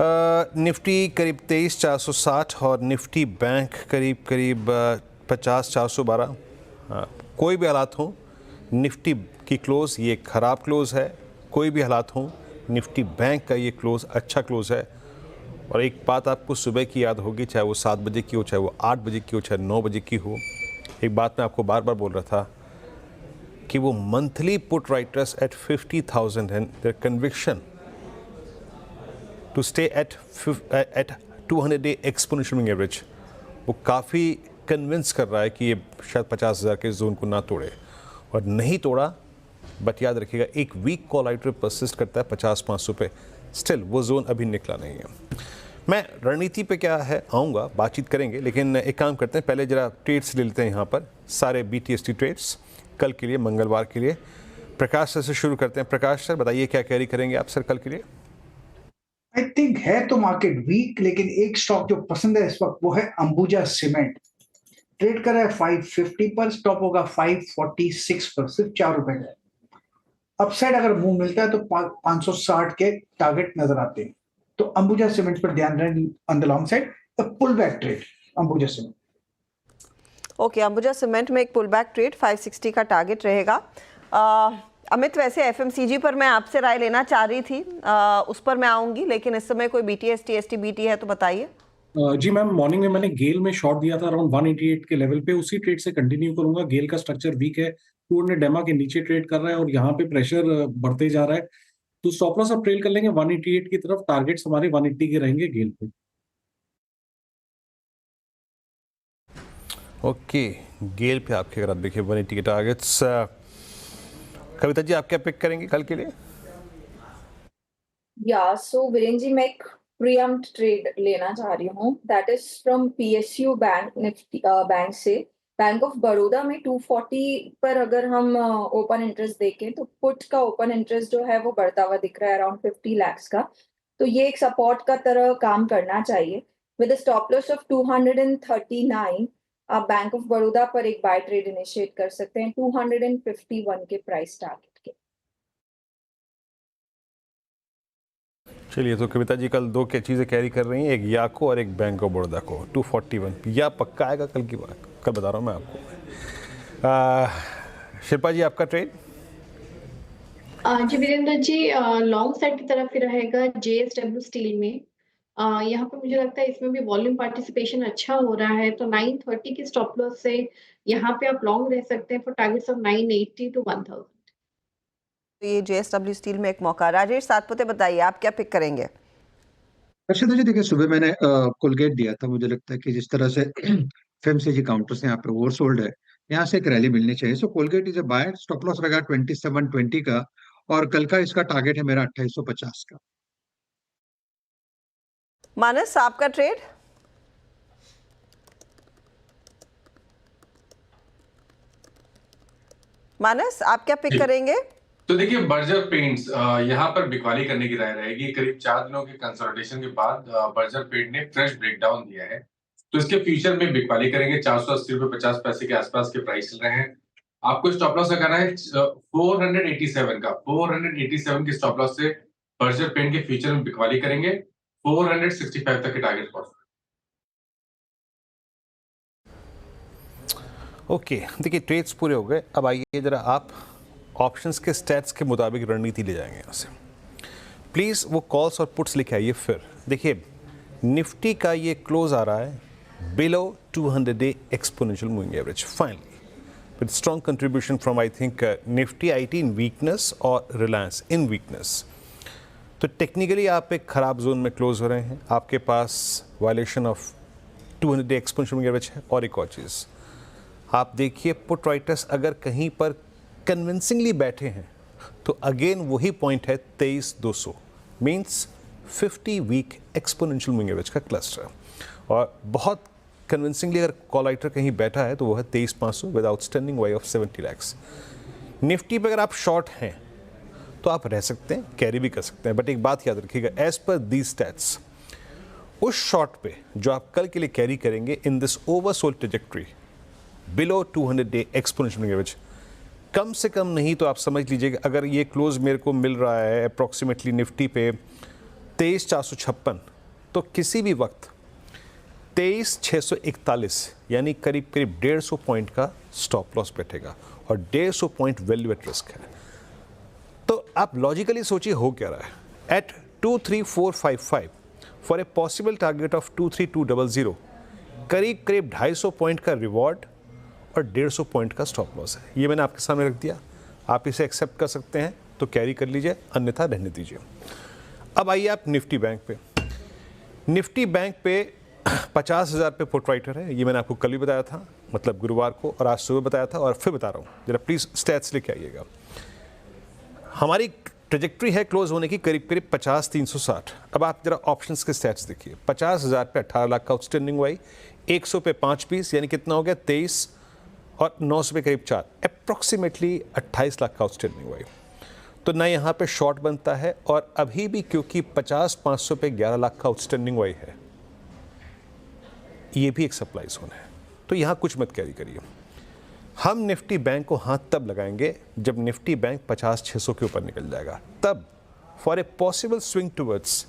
Nifty करीब 23,460 और Nifty bank करीब 50,412। कोई भी हालात हो, निफ्टी की क्लोज़ ये ख़राब क्लोज़ है, कोई भी हालात हो निफ्टी बैंक का ये क्लोज़ अच्छा क्लोज़ है। और एक बात आपको सुबह की याद होगी, चाहे वो 7 बजे की हो, चाहे वो 8 बजे की हो, चाहे 9 बजे की हो, एक बात मैं आपको बार बार बोल रहा था कि वो monthly put writers at 50,000 and their conviction to stay at 200-day exponential moving average, वो काफ़ी कन्विंस कर रहा है कि ये शायद 50,000 के जोन को ना तोड़े, और नहीं तोड़ा। बट याद रखिएगा, एक वीक कॉल राइटर परसिस्ट करता है 50-500 पे, स्टिल वो जोन अभी निकला नहीं है। मैं रणनीति पे क्या है आऊँगा, बातचीत करेंगे, लेकिन एक काम करते हैं, पहले जरा ट्रेड्स ले लेते हैं यहाँ पर, सारे BTST ट्रेड्स कल के लिए, मंगलवार के लिए। प्रकाश सर से शुरू करते हैं। प्रकाश सर बताइए क्या कैरी करेंगे आप सर कल के लिए? आई थिंक है तो मार्केट वीक, लेकिन एक स्टॉक जो पसंद है इस वक्त वो है अंबुजा सीमेंट। ट्रेड कर रहा है 550 पर, स्टॉप होगा 546 पर, सिर्फ 4 रुपए का। अपसाइड अगर मूव मिलता है तो 560 के टारगेट नजर आते हैं, तो अंबुजा सीमेंट पर ध्यान रहे on the long side. Pull back trade Ambuja cement. Okay, Ambuja cement में एक पुल बैक ट्रेड 560 का टारगेट रहेगा। अमित, वैसे FMCG पर मैं आपसे राय लेना चाह रही थी, उस पर मैं आऊंगी, लेकिन इस समय कोई BTST STBT है तो बताइए। जी मैम, मॉर्निंग में मैंने गेल में शॉर्ट दिया था अराउंड 188 के लेवल पे, उसी ट्रेड से कंटिन्यू करूंगा। गेल का स्ट्रक्चर वीक है, 200 डेमा के नीचे ट्रेड कर रहा है और यहाँ पे प्रेशर बढ़ते जा रहा है, तो स्टॉप लॉस आप ट्रेल कर लेंगे 188 की तरफ। टारगेट्स हमारे 180 के रहेंगे गेल पे। ओके, गेल पे आपके अगर आप देखिए 180 के टारगेट्स। कविता जी, आप क्या पिक करेंगे कल के लिए? सो वीरेंद्र जी, मैं एक प्रीएम्प्ट ट्रेड लेना चाह रही हूँ, that is from PSU bank, Nifty bank से। बैंक ऑफ बड़ौदा में 240 पर अगर हम ओपन इंटरेस्ट देखें तो पुट का ओपन इंटरेस्ट जो है वो बढ़ता हुआ दिख रहा है अराउंड 50 लाख का, तो ये एक सपोर्ट का तरह काम करना चाहिए। विद स्टॉप लॉस ऑफ 239 आप बैंक ऑफ बड़ौदा पर एक बाय ट्रेड इनिशिएट कर सकते हैं 251 के प्राइस टारगेट के। चलिए, तो कविता जी कल दो क्या चीज़ें कैरी कर रही हैं, एक याको और एक बैंक ऑफ बड़ौदा को। 241 या पक्का आएगा कल की बात, कल बता रहा हूँ मैं आपको। शिल्पा जी, आपका ट्रेड? जी वीरेंद्र जी, लॉन्ग साइड की तरफ ही रहेगा JSW स्टील में। यहाँ पे मुझे लगता है इसमें भी वॉल्यूम पार्टिसिपेशन अच्छा हो रहा है, तो 930 की स्टॉप लॉस से यहाँ पे आप लॉन्ग रह सकते हैं फॉर टारगेट्स ऑफ 980 to 1000। ये JSW स्टील में एक मौका। राजेश सातपुते, बताइए आप क्या पिक करेंगे? अर्षद जी, देखिए सुबह मैंने कोलगेट दिया था। मुझे लगता है कि जिस तरह से FMCG काउंटर्स यहाँ पे ओवरसोल्ड है, यहाँ से एक रैली मिलनी चाहिए। So Colgate is a buy, stop loss रहेगा 2720 का, और कल का इसका टारगेट है मेरा 2850 का। मानस, आपका ट्रेड? मानस, आप क्या पिक करेंगे? तो देखिए, बर्जर पेंट्स यहाँ पर बिकवाली करने की राय रहेगी। करीब 4 दिनों के कंसोलिडेशन के बाद बर्जर पेंट ने फ्रेश ब्रेकडाउन दिया है, तो इसके फ्यूचर में बिकवाली करेंगे। 480 रुपए 50 पैसे के आसपास के प्राइस चल रहे हैं। आपको स्टॉप लॉस लगाना है 487 का। 487 की स्टॉप लॉस से बर्जर पेंट के फ्यूचर में बिकवाली करेंगे। 465 तक के टारगेट पहुंच। ओके, देखिए ट्रेड्स पूरे हो गए। अब आइए जरा आप ऑप्शंस के स्टैट्स के मुताबिक रणनीति ले जाएंगे यहाँ से। प्लीज़ वो कॉल्स और पुट्स लिखे आइए। फिर देखिए, निफ्टी का ये क्लोज आ रहा है below 200-day exponential moving average finally, with strong contribution from I think Nifty IT in weakness और रिलायंस इन वीकनेस। तो टेक्निकली आप एक ख़राब जोन में क्लोज हो रहे हैं, आपके पास violation of 200-day exponential moving average है। और एक और चीज़ आप देखिए, पुट राइटर्स अगर कहीं पर कन्विंसिंगली बैठे हैं तो अगेन वही पॉइंट है 23,200, means 50 week exponential moving average का क्लस्टर। और बहुत कन्विंसिंगली अगर कॉल राइटर कहीं बैठा है तो वो है 23,500 with outstanding Y of 70 lakh. Nifty पर अगर आप शॉर्ट हैं तो आप रह सकते हैं, कैरी भी कर सकते हैं, बट एक बात याद रखिएगा, एज पर दी स्टैट्स उस शॉर्ट पे जो आप कल के लिए कैरी करेंगे in this oversold trajectory below 200-day exponential moving average, कम से कम नहीं तो आप समझ लीजिए कि अगर ये क्लोज मेरे को मिल रहा है अप्रॉक्सीमेटली निफ्टी पे 23,456, तो किसी भी वक्त 23,641 यानी करीब करीब 150 पॉइंट का स्टॉप लॉस बैठेगा और 150 पॉइंट वैल्यू एट रिस्क है। तो आप लॉजिकली सोचिए हो क्या रहा है। At 23455 for a possible target of 23200 करीब करीब 250 पॉइंट का रिवॉर्ड और 150 पॉइंट का स्टॉप लॉस है। ये मैंने आपके सामने रख दिया, आप इसे एक्सेप्ट कर सकते हैं तो कैरी कर लीजिए, अन्यथा रहने दीजिए। अब आइए आप निफ्टी बैंक पे। निफ्टी बैंक पे 50,000 पे पुट राइटर है, ये मैंने आपको कल भी बताया था, मतलब गुरुवार को, और आज सुबह बताया था और फिर बता रहा हूँ। जरा प्लीज़ स्टैट्स लेके आइएगा। हमारी ट्रेजेक्ट्री है क्लोज होने की करीब करीब 50,360। अब आप जरा ऑप्शंस के स्टैट्स देखिए। 50,000 पे 18 लाख का आउटस्टैंडिंग हुआ, 100 पे 5 पीस यानी कितना हो गया 23, और 900 पे करीब 4, अप्रॉक्सीमेटली 28 लाख का आउटस्टैंडिंग हुआ। तो ना यहाँ पे शॉर्ट बनता है, और अभी भी क्योंकि 50-500 पे 11 लाख का आउटस्टैंडिंग हुआ है, ये भी एक सप्लाई जोन है, तो यहाँ कुछ मत कैरी करिए। हम निफ्टी बैंक को हाथ तब लगाएंगे जब निफ्टी बैंक 50-600 के ऊपर निकल जाएगा, तब for a possible swing towards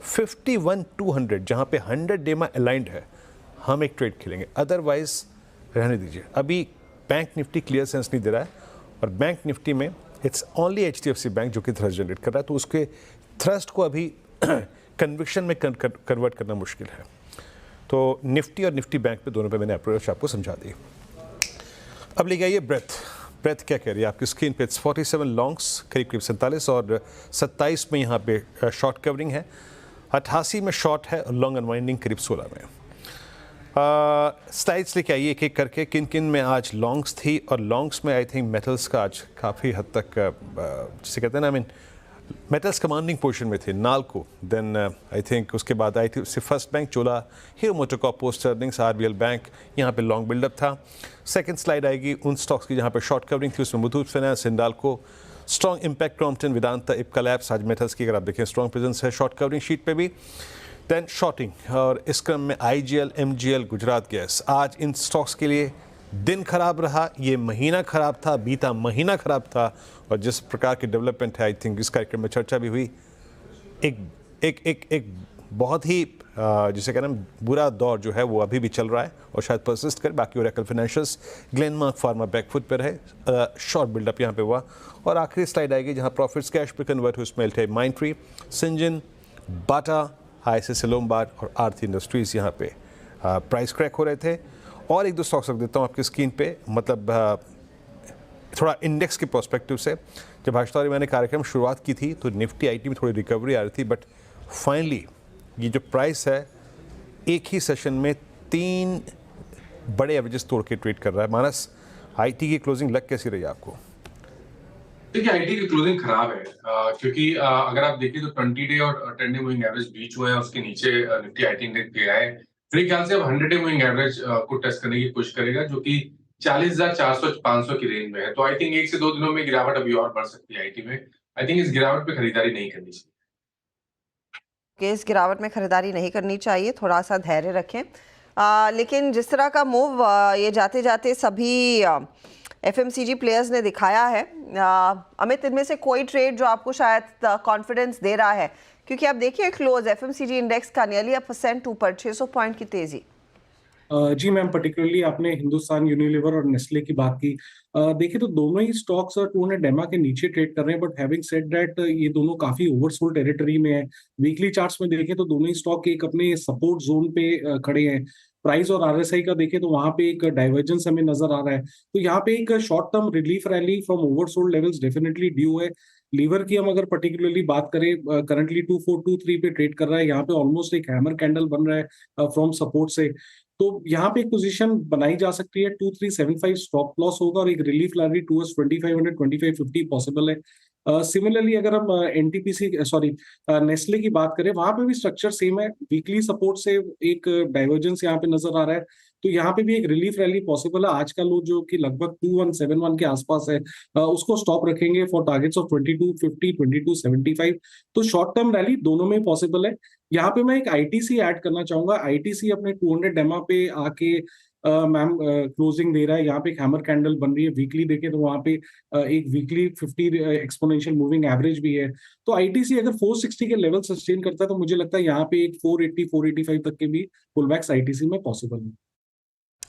51-200 जहाँ पे 100 डे में अलाइंड है, हम एक ट्रेड खेलेंगे, अदरवाइज रहने दीजिए। अभी बैंक निफ्टी क्लियर सेंस नहीं दे रहा है, और बैंक निफ्टी में इट्स ओनली HDFC बैंक जो कि थ्रस्ट जनरेट कर रहा है, तो उसके थ्रस्ट को अभी कन्विक्शन में कन्वर्ट करना मुश्किल है। तो निफ्टी और निफ्टी बैंक पे दोनों पे मैंने अप्रोच आपको समझा दी। अब ले आइए ब्रेथ क्या कह रही है आपकी स्क्रीन पे। 47 लॉन्ग्स करीब करीब 47 और 27 में यहाँ पे शॉर्ट कवरिंग है, 88 में शॉर्ट है और लॉन्ग अनवाइंडिंग करीब 16 में। स्लाइड्स लेके आइए एक एक करके, किन किन में आज लॉन्ग्स थी, और लॉन्ग्स में आई थिंक मेटल्स का आज काफ़ी हद तक जिसे कहते हैं ना, I mean metals commanding position में थे। नाल्को, देन आई थिंक उसके बाद आई थी उससे first bank, Chola, Hero MotoCorp, post earnings, RBL bank, यहाँ पे लॉन्ग बिल्डअप था। सेकंड स्लाइड आएगी उन स्टॉक्स की जहाँ पे शॉर्ट कवरिंग थी, उसमें Muthoot finance, Hindalco, strong impact, Crompton, Vedanta, Ipca labs. आज मेटल्स की अगर आप देखें स्ट्रॉन्ग प्रेजेंस है शॉर्ट कवरिंग शीट पे भी। दैन शॉर्टिंग, और इस क्रम में IGL, MGL, गुजरात गैस। आज इन स्टॉक्स के लिए दिन खराब रहा, ये महीना खराब था, बीता महीना खराब था, और जिस प्रकार की डेवलपमेंट है आई थिंक इस कार्यक्रम में चर्चा भी हुई। एक बहुत ही जिसे कहना बुरा दौर जो है वो अभी भी चल रहा है और शायद परसिस्ट करे। बाकी Oracle financials, Glenmark pharma backfoot पर है, शॉर्ट बिल्डअप यहाँ पे हुआ। और आखिरी स्लाइड आएगी जहाँ प्रॉफिट्स कैश पे कन्वर्ट हुए, उसमें LTI माइंट्री, सिंजन, बाटा, ICICI लोम्बार्ड और आरती इंडस्ट्रीज़ यहाँ पे प्राइस क्रैक हो रहे थे। और एक दो स्टॉक्स रख देता हूँ आपकी स्क्रीन पे, मतलब थोड़ा इंडेक्स के पर्सपेक्टिव से। जब भाषा मैंने कार्यक्रम शुरुआत की थी तो निफ्टी IT में थोड़ी रिकवरी आ रही थी, बट फाइनली ये जो प्राइस है एक ही सेशन में 3 बड़े एवरेजेस तोड़ के ट्रेड कर रहा है। मानस, IT की क्लोजिंग लग कैसी रही आपको? देखिए IT की क्लोजिंग खराब है, क्योंकि अगर आप देखिए तो 20 डे और 10 डे मूविंग एवरेज बीच हुए हैं, उसके नीचे निफ्टी IT इंडेक्स गया है। मेरे ख्याल से अब 100 डे मूविंग एवरेज को टेस्ट करने की कोशिश करेगा, जो कि 40,400-500 की रेंज में है। तो आई थिंक 1 से 2 दिनों में गिरावट अभी और बढ़ सकती है IT में। आई थिंक इस गिरावट पे खरीदारी नहीं करनी चाहिए। इस गिरावट में खरीदारी नहीं करनी चाहिए, थोड़ा सा धैर्य रखें। लेकिन जिस तरह का मूव ये जाते जाते सभी FMCG प्लेयर्स ने दिखाया है, अमित, इनमें से कोई ट्रेड जो आपको शायद कॉन्फिडेंस दे रहा है? क्योंकि आप देखिए क्लोज FMCG इंडेक्स का नियरली 1% ऊपर, 600 पॉइंट की तेजी। जी मैम, पर्टिकुलरली आपने हिंदुस्तान यूनिलीवर और नेस्ले की बात की। देखिए तो दोनों ही स्टॉक्स 200 डेमा के नीचे ट्रेड कर रहे हैं, बट हैविंग सेड दैट ये दोनों काफी ओवरसोल्ड टेरिटरी में है। वीकली चार्ट्स में देखें तो दोनों ही स्टॉक एक अपने सपोर्ट जोन पे खड़े हैं। प्राइस और RSI का देखें तो वहां पे एक डाइवर्जेंस हमें नजर आ रहा है। तो यहाँ पे एक short term relief rally from oversold levels definitely due है। लीवर की हम अगर पर्टिकुलरली बात करें, करंटली 2423 पे ट्रेड कर रहा है। यहाँ पे ऑलमोस्ट एक हैमर कैंडल बन रहा है फ्रॉम सपोर्ट से। तो यहाँ पे एक पोजीशन बनाई जा सकती है। 2375 स्टॉप लॉस होगा और एक रिलीफ रैली टुवर्ड्स 2500 2550 पॉसिबल है। सिमिलरली अगर हम नेस्ले की बात करें, वहां पे भी स्ट्रक्चर सेम है। वीकली सपोर्ट से एक डाइवर्जेंस यहाँ पे नजर आ रहा है, तो यहाँ पे भी एक रिलीफ रैली पॉसिबल है। आज का लो जो कि लगभग 2171 के आसपास है, उसको स्टॉप रखेंगे फॉर टारगेट्स ऑफ 2250 2275। तो शॉर्ट टर्म रैली दोनों में पॉसिबल है। यहाँ पे मैं एक ITC ऐड करना चाहूंगा। ITC अपने 200 डेमा पे आके मैम क्लोजिंग दे रहा है, यहाँ पे एक हैमर कैंडल बन रही है। वीकली देखें तो वहाँ पे एक वीकली 50 एक्सपोनेंशियल मूविंग एवरेज भी है। तो आईटीसी अगर 460 के लेवल सस्टेन करता है तो मुझे लगता है यहाँ पे एक 480 485 तक के भी पुलबैक्स आईटीसी में पॉसिबल है।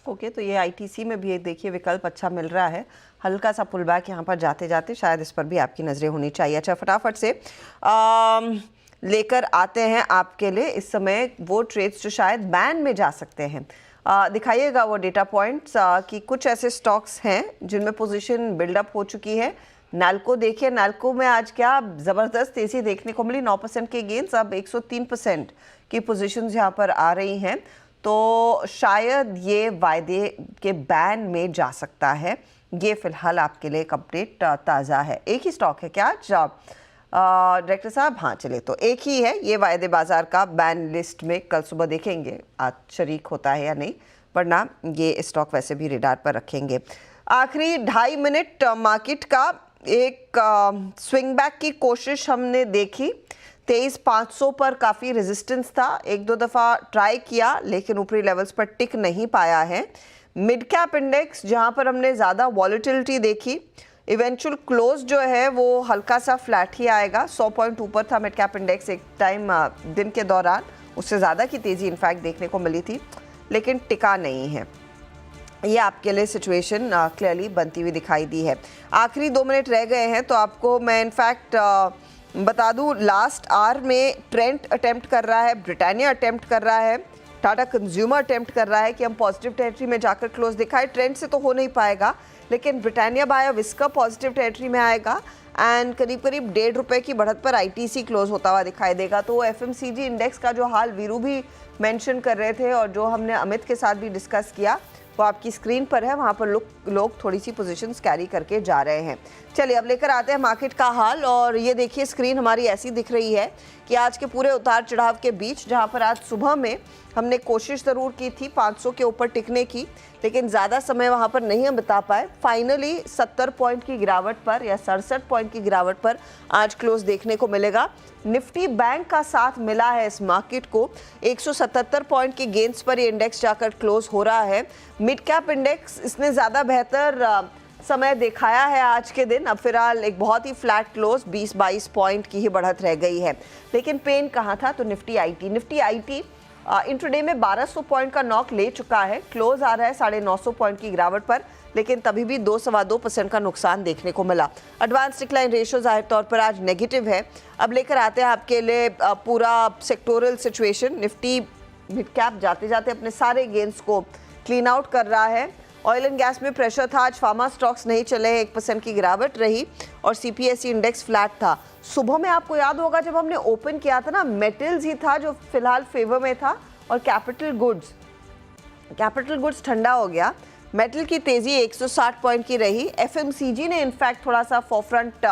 ओके, तो ये आईटीसी में भी देखिए विकल्प अच्छा मिल रहा है, हल्का सा पुल बैक यहाँ पर जाते जाते, शायद इस पर भी आपकी नज़रें होनी चाहिए। अच्छा, फटाफट से लेकर आते हैं आपके लिए इस समय वो ट्रेड्स जो शायद बैन में जा सकते हैं। दिखाइएगा वो डेटा पॉइंट्स कि कुछ ऐसे स्टॉक्स हैं जिनमें पोजीशन बिल्डअप हो चुकी है। नाल्को देखिए, नाल्को में आज क्या ज़बरदस्त तेज़ी देखने को मिली, 9% के गेंस, अब 103% की पोजीशंस यहाँ पर आ रही हैं। तो शायद ये वायदे के बैन में जा सकता है। ये फिलहाल आपके लिए एक अपडेट ताज़ा है। एक ही स्टॉक है क्या आज डायरेक्टर साहब? हाँ, चले तो एक ही है ये वायदे बाजार का बैन लिस्ट में। कल सुबह देखेंगे आज शरीक होता है या नहीं, वरना ये स्टॉक वैसे भी रेडार पर रखेंगे। आखिरी 2.5 मिनट मार्केट का एक स्विंग बैक की कोशिश हमने देखी। 23,500 पर काफ़ी रेजिस्टेंस था, एक दो दफ़ा ट्राई किया लेकिन ऊपरी लेवल्स पर टिक नहीं पाया है। मिड कैप इंडेक्स जहां पर हमने ज़्यादा वॉलेटिलिटी देखी, इवेंचुअल क्लोज जो है वो हल्का सा फ्लैट ही आएगा। 100 पॉइंट ऊपर था मिड कैप इंडेक्स एक टाइम दिन के दौरान, उससे ज़्यादा की तेज़ी इनफैक्ट देखने को मिली थी, लेकिन टिका नहीं है। ये आपके लिए सिचुएशन क्लियरली बनती हुई दिखाई दी है। आखिरी 2 मिनट रह गए हैं तो आपको मैं इनफैक्ट बता दूं, लास्ट आवर में ट्रेंट अटेम्प्ट कर रहा है, ब्रिटानिया अटेम्प्ट कर रहा है, टाटा कंज्यूमर अटेम्प्ट कर रहा है कि हम पॉजिटिव टेरिटरी में जाकर क्लोज दिखाए। ट्रेंड से तो हो नहीं पाएगा, लेकिन Britannia bio Biska positive territory में आएगा एंड करीब करीब ₹1.5 की बढ़त पर आईटीसी क्लोज होता हुआ दिखाई देगा। तो एफएमसीजी इंडेक्स का जो हाल वीरू भी मेंशन कर रहे थे और जो हमने अमित के साथ भी डिस्कस किया, वो आपकी स्क्रीन पर है। वहाँ पर लोग थोड़ी सी पोजीशंस कैरी करके जा रहे हैं। चलिए अब लेकर आते हैं मार्केट का हाल, और ये देखिए स्क्रीन हमारी ऐसी दिख रही है कि आज के पूरे उतार चढ़ाव के बीच, जहाँ पर आज सुबह में हमने कोशिश ज़रूर की थी 500 के ऊपर टिकने की, लेकिन ज़्यादा समय वहाँ पर नहीं हम बिता पाए। फाइनली 70 पॉइंट की गिरावट पर या 67 पॉइंट की गिरावट पर आज क्लोज देखने को मिलेगा। निफ्टी बैंक का साथ मिला है इस मार्केट को, 177 पॉइंट के गेंस पर ये इंडेक्स जाकर क्लोज हो रहा है। मिड कैप इंडेक्स इसने ज़्यादा बेहतर समय दिखाया है आज के दिन। अब फिलहाल एक बहुत ही फ्लैट क्लोज 20-22 पॉइंट की ही बढ़त रह गई है, लेकिन पेन कहाँ था? तो निफ्टी आईटी इंट्राडे में 1200 पॉइंट का नॉक ले चुका है, क्लोज आ रहा है 950 पॉइंट की गिरावट पर, लेकिन तभी भी 2-2.25% का नुकसान देखने को मिला। एडवांस डिक्लाइन रेशियो जाहिर तौर पर आज नेगेटिव है। अब लेकर आते हैं आपके लिए पूरा sectoral situation. Nifty mid cap जाते जाते अपने सारे गेंस को क्लीन आउट कर रहा है। ऑयल एंड गैस में प्रेशर था, आज फार्मा स्टॉक्स नहीं चले, 1% की गिरावट रही और सीपीएसई इंडेक्स फ्लैट था। सुबह में आपको याद होगा जब हमने ओपन किया था ना, मेटल्स ही था जो फिलहाल फेवर में था और कैपिटल गुड्स ठंडा हो गया। मेटल की तेजी 160 पॉइंट की रही। एफएमसीजी ने इनफैक्ट थोड़ा सा फोरफ्रंट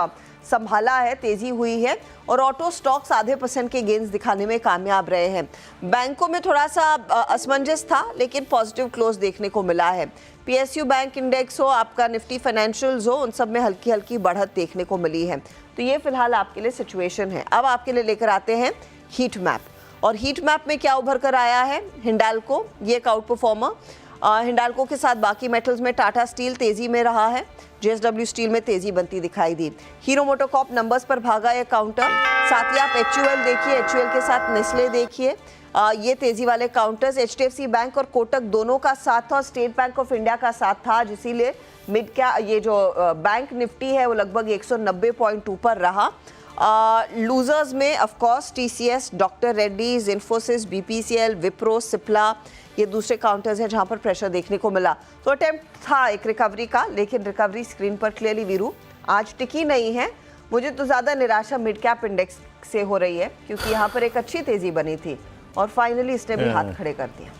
संभाला है, तेजी हुई है और ऑटो स्टॉक्स आधे % के गेंस दिखाने में कामयाब रहे हैं। बैंकों में थोड़ा सा असमंजस था, लेकिन पॉजिटिव क्लोज देखने को मिला है। पीएसयू बैंक इंडेक्स हो, आपका निफ्टी फाइनेंशियल्स हो, उन सब में हल्की हल्की बढ़त देखने को मिली है। तो ये फिलहाल आपके लिए सिचुएशन है। अब आपके लिए लेकर आते हैं हीट मैप, और हीट मैप में क्या उभर कर आया है? हिंडाल्को, ये एक आउट परफॉर्मर। हिंडाल्को के साथ बाकी मेटल्स में टाटा स्टील तेजी में रहा है, जेएसडब्ल्यू स्टील में तेजी बनती दिखाई दी। हीरो मोटोकॉर्प नंबर्स पर भागा ये काउंटर। साथ ही आप एचयूएल देखिए, एचयूएल के साथ नेस्ले देखिए, ये तेजी वाले काउंटर्स। एचडीएफसी बैंक और कोटक दोनों का साथ था और स्टेट बैंक ऑफ इंडिया का साथ था, इसीलिए मिड क्या ये जो बैंक निफ्टी है वो लगभग 190 पॉइंट ऊपर रहा। लूजर्स में of course TCS, doctor Reddy's, Infosys, BPCL, Wipro, Cipla, ये दूसरे काउंटर्स हैं जहां पर प्रेशर देखने को मिला। तो अटेम्प्ट था एक रिकवरी का, लेकिन रिकवरी स्क्रीन पर क्लियरली वीरू आज टिकी नहीं है। मुझे तो ज़्यादा निराशा मिड कैप इंडेक्स से हो रही है, क्योंकि यहाँ पर एक अच्छी तेज़ी बनी थी और फाइनली इसने भी हाथ खड़े कर दिया।